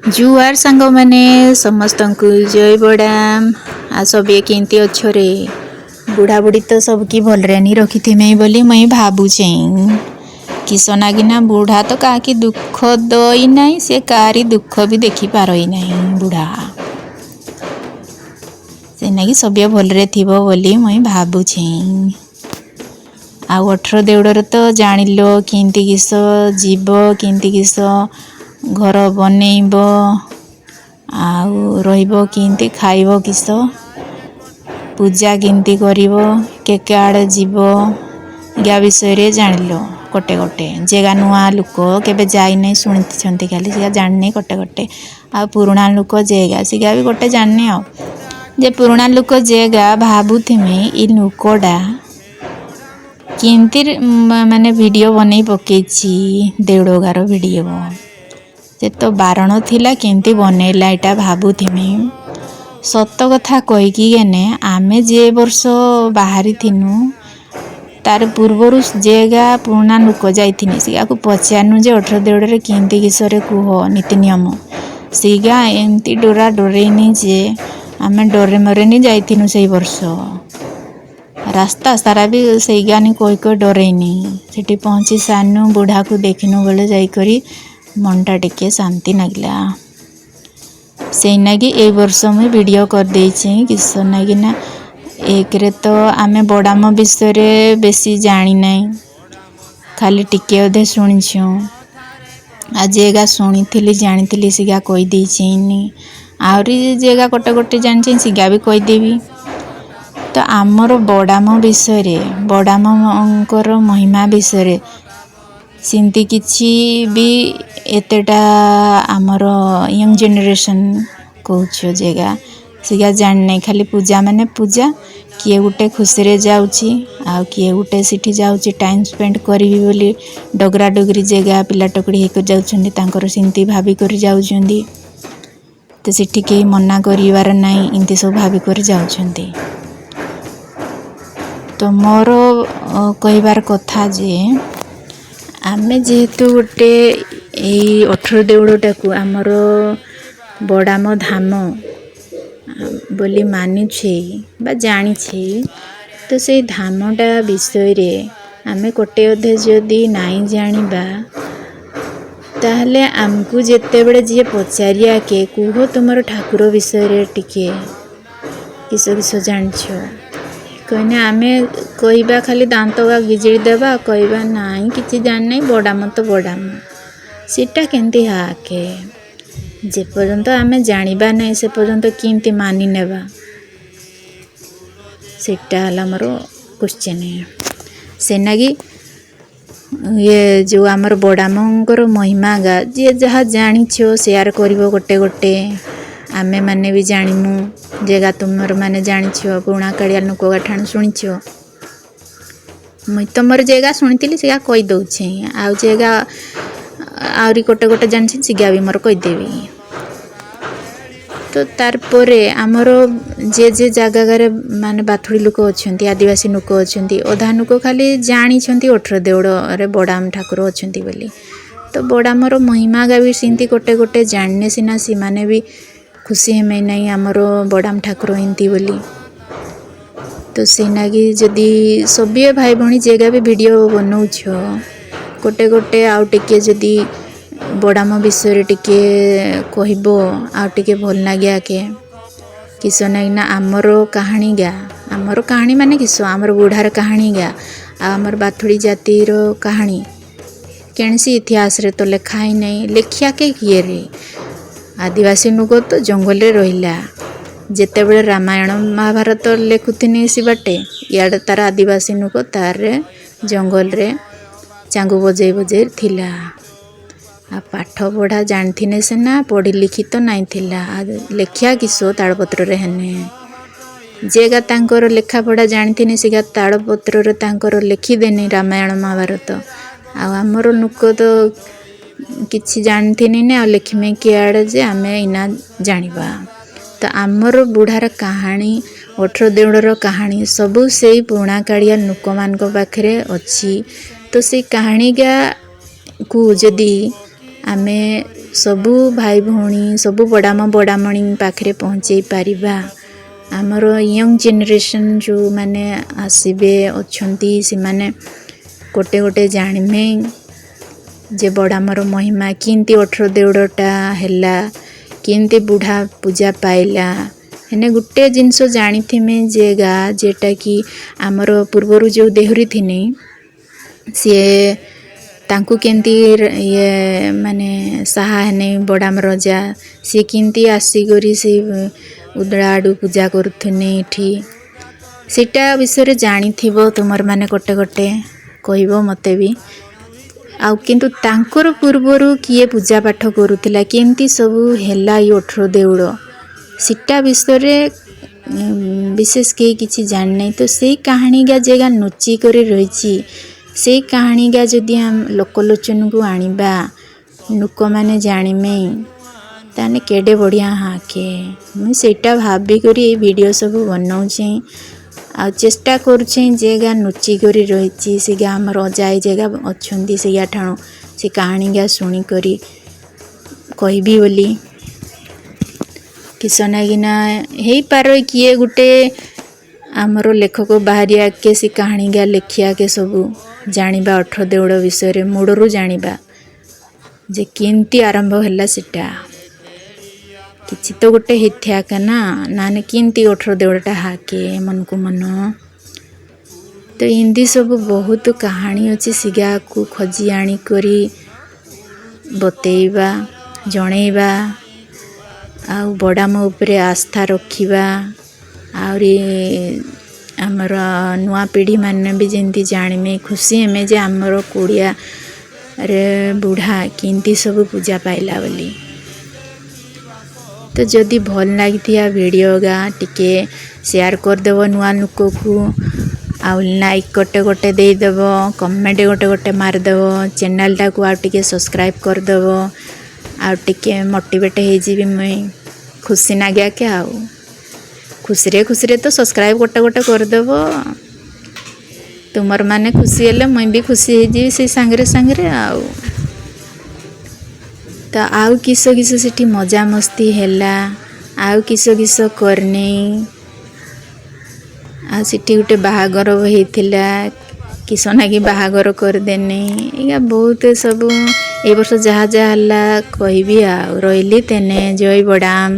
जुआर सांग मैंने समस्त को जय बड़ाम आ सब केमती अच्छो रे बुढ़ा बुढ़ी तो सबकी भलरे नहीं रखी थी मैं बोली मैं भावुचे किसनागिना बुढ़ा तो का दुख दई नहीं से कारी दुख भी देखी पारई नहीं बुढ़ा से ना सब भलरे थी बोली मैं भावुचे आ 18 देउड़र तो जान केमती किस जीव केमती किस घर बनइब आमती खाइब किस पूजा केमती करिवो के आड़े जीव या विषय जान गोटे गोटे जेगा नुआ लुक केबे जाई नहीं शुणी खाली सिगा जानी गोटे गोटे आ पुराणा लुक जेगा सिगा भी गोटे जानी आ जे पुराणा लुक जेगा भावुथिमे इ लुकटा केमती माने वीडियो बनै पकेछि देउड़गार वीडियो से तो बारण थिला केमती बनैला एटा भावुथिमे सत कथा कहीकि गने आमे जे वर्ष बाहरी थिनु तार पूर्वर जेगा पुराणा लुक जाइथिनी सिगा को पचारनु जे 18 देउड़े केमती किसरे कुह नीति नियम सिगा एमती डोरा डरैनी जे आमे डरे मरेनी जाइथिनु सेई वर्ष रास्ता सारा भी से गानी कोई कोई डरैनी सेठी पहुँची सानु बुढ़ा को देखिनु बोले जाइकरी मनटा टिके शांति लगला से नागी ए वर्ष मुझे वीडियो कर देछि किस नागी ना एक रे तो आमे बड़ाम विषय बेसी जानी नहीं खाली टिके अधे शुणिछु आ जेगा शुणी थी जानी थी सिगा कही देछि आहरी जेगा गोटे गोटे जानी सिगा भी कहीदेवी तो आमर बड़ाम विषय बड़ामर महिमा विषय सिंती किछि भी एतेटा आमर यंग जनरेशन कहूँ जेगा सिगा जान नहीं खाली पूजा माने पूजा किए गुटे खुशी रे जाउची आ किए गुटे सिटी जाउची टाइम स्पेंड करी बोली डगरा डगरी जेगा पिला टकड़ी हेक जाउछंदी तांकर सिंती भाभी करी जाउछंदी तो सिटी के मना करिवार नहीं इंती सब भाभी करी जाउछंदी तो मोर कहबार कथा जे आमे जेहेतु गोटे 18 देउड़टा को आमर बड़ाम धाम बोली मानिछे बा जानिछे तो से धामटा विषय रे आमे कोटे अधे जदि नाई जानिबा ताहले आमको जेते बड़े जे पचारिया के कुहो तुमर ठाकुर विषय रे टिके किस किस जानिछो कहने आमे कहबा खाली दांत गिजेड़ी देबा कहबा नाई किछि जान नहीं बड़ाम तो बड़ाम सीटा केंती हाके जे पर्यंत आमे जानिबा नहीं से पर्यंत केमती मानि नेबा सीटा हला मोर क्वेश्चन से नागी ये जो आमर बड़ामंकर महिमा गा जे जहाँ जानिछो शेयर करिवो गोटे गोटे आमे माने भी जानिमु जेगा तुमर माने जानिछो पुराणा कालिया नुकोगा ठाण शुनिछो मुई तुमर जेगा शुनिथिली सेगा कहि दउछे आ जेगा आउरी गोटे गोटे जानिछि सिगा भी मोर कहि देबी तो तार परे आमर जे जे जगह रे माने बाथुड़ी लोक अछंती आदिवासी लोक अछंती अधा लोक खाली जानिछंती 18 देउड़ रे बड़ाम ठाकुर अछंती बोली तो बड़ामर महिमा गा भी सिंती गोटे गोटे जानने सिना सी माने भी खुशी हमें नहीं आमर बड़ाम ठाकुर हिंती बोली तो से नागी जदि सभी भाई भणी जेगा भी वीडियो बनाउछ गोटे गोटे आउ टिके जदि बड़ाम विषय टिके कहबो आउ टिके भल लागिया के किस ना आमर कहानी गा आमर कहानी माने किस आमर बुढ़ार कहानी गा आमर बाथुड़ी जातिर कहानी केनसी इतिहास रे तो लेखा ही नहीं लेखिया के किए रे आदिवासी लोक तो जंगल रे रहिला जेते बेले रामायण महाभारत लेखुथिनी सी बाटे याडे तार आदिवासी लोक तार जंगल रे चांगू बजे बजे थिला आ पाठ पढ़ा जानथिने सेना पढ़ी लिखी तो नहीं थिला लेखिया किसो ताड़पत्र रे हेने जेगा तांकर लेखा पढ़ा जानथिने सिगा ताड़पत्र रे तांकर लिखि देनी रामायण महाभारत आ हमर लोक तो किछि जानथिनी ने आ लिखमे किआड़े जे आमे इना जानिबा तो आमर बुढ़ार कहानी 18 देउड़र कहानी सबू से पुराणा कालिया लोक मान पाखरे अच्छी तो से कहानी गा को जदि आमे सबु भाई भौणी सबु बड़ामणी पाखरे पहुँचे पारिबा आमर यंग जेनेरेशन जो माने आसबे अच्छी से माने गोटे गोटे जानिमे जे बड़ामर महिमा किंती 18 देवड़टा हैला किंती बुढ़ा पूजा पाइला हेने गोटे जिनस जानी जेगा जेटा कि आमर पूर्वर जो देहरी थिने सी तांकु केंती ये माने साहा हेने बड़ाम रजा सी किंती आसिकरी से उदड़ा आडू पूजा करुथुने इठी सीटा विषय जानी तुमर माने गोटे गोटे कहबो मते भी आउ किंतु तांकर पूर्वरु किए पूजा पाठ करुथिला केंती सबु हेला 18 देउड़ सीटा विषय विशेष के किछि जान नहीं तो से कहानी गा जगह नुची करे रहिछि से कहानी गा जदि हम लोकलोचन को आनिबा लोक माने जानिमे ताने केडे बढ़िया हाँ के मुझे सेटा भाभी करी वीडियो सब बनाऊे आ चेष्टा करुचे जेगा नुची करी रही से गा आमर अजाई जगह अच्छा से गा ठाणु से कहानी गा शुणी करी कहबी बोली किसनागिना हे पार किए गुटे आमर लेखक बाहरी आके से कहानी गा लेखिया के सबू जानिबा 18 देउड़ विषय मूड़रू जानिबा जे केंती आरंभ हैला सेटा किछि तो गोटे हिथ्या का ना किंती 18 देउड़टा हाके मन को मन तो हिंदी सब बहुत कहानी अच्छी सिगा को खोजी आनी करी बतेइबा जणेबा आ बड़ाम उपरे आस्था रखिबा आउरी आमर नुआ पीढ़ी माने भी जेंती जानिमे खुशी हमें जे आमर कोड़िया रे बुढ़ा किंती सब पूजा पाइला बोली तो जदि भल लगी वीडियो गा टिके शेयर करदेव नुआ लोक को आउ लाइक गोटे गोटे देदेव कमेंट गोटे गोटे मारदेव चैनल टा को आउ टिके सब्सक्राइब करदेव आउ टिके मोटिवेट हो मुई खुशी ना गया के आउ खुशी तो सब्सक्राइब गोटे गोटे करदेव तुमर माने खुशी हेले मुई भी खुशी हो से सांगरे सांगरे आउ तो आउ किस सेठी मजा मस्ती हैला आउ किस करने आ सेठी गोटे बाहागर होइथिला किसना कि बाहागर करदेने या बहुत सब ए वर्ष जहाँ जहाँ हल्ला कहबी आ रही तेने जय बड़ाम।